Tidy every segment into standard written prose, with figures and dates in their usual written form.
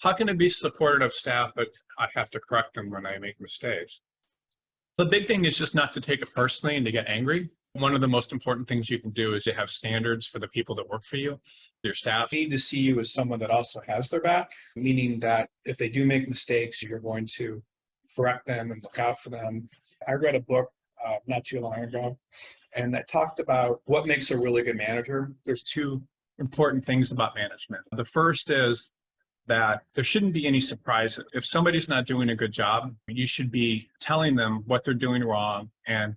How can I be supportive of staff, but I have to correct them when I make mistakes? The big thing is just not to take it personally and to get angry. One of the most important things you can do is to have standards for the people that work for you. Your staff need to see you as someone that also has their back, meaning that if they do make mistakes, you're going to correct them and look out for them. I read a book not too long ago, and that talked about what makes a really good manager. There's two important things about management. The first is that there shouldn't be any surprise. If somebody's not doing a good job, you should be telling them what they're doing wrong. And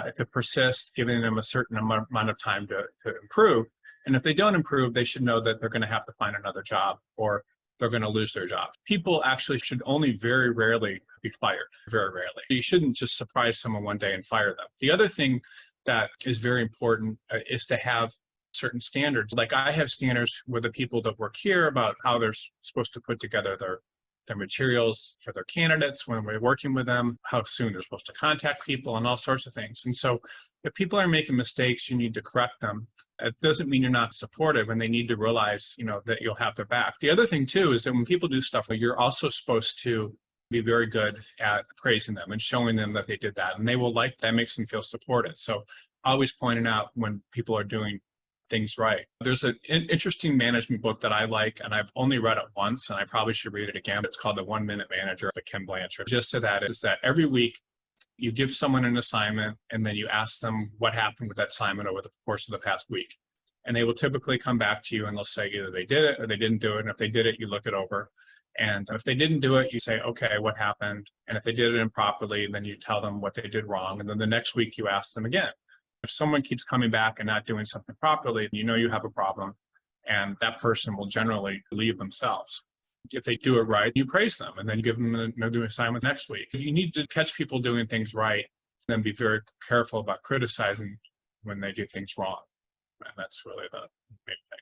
if it persists, giving them a certain amount of time to improve. And if they don't improve, they should know that they're going to have to find another job or they're going to lose their job. People actually should only very rarely be fired, very rarely. You shouldn't just surprise someone one day and fire them. The other thing that is very important is to have certain standards. Like I have standards with the people that work here about how they're supposed to put together their materials for their candidates when we're working with them, how soon they're supposed to contact people and all sorts of things. And so if people are making mistakes, you need to correct them. It doesn't mean you're not supportive, and they need to realize, that you'll have their back. The other thing too is that when people do stuff, you're also supposed to be very good at praising them and showing them that they did that, and they will like that. Makes them feel supported. So always pointing out when people are doing things right. There's an interesting management book that I like, and I've only read it once, and I probably should read it again. It's called The 1 Minute Manager by Ken Blanchard. Just to that is that every week you give someone an assignment, and then you ask them what happened with that assignment over the course of the past week. And they will typically come back to you and they'll say either they did it or they didn't do it. And if they did it, you look it over. And if they didn't do it, you say, okay, what happened? And if they did it improperly, then you tell them what they did wrong. And then the next week you ask them again. If someone keeps coming back and not doing something properly, you know you have a problem, and that person will generally leave themselves. If they do it right, you praise them and then give them another assignment next week. You need to catch people doing things right, and then be very careful about criticizing when they do things wrong. And that's really the main thing.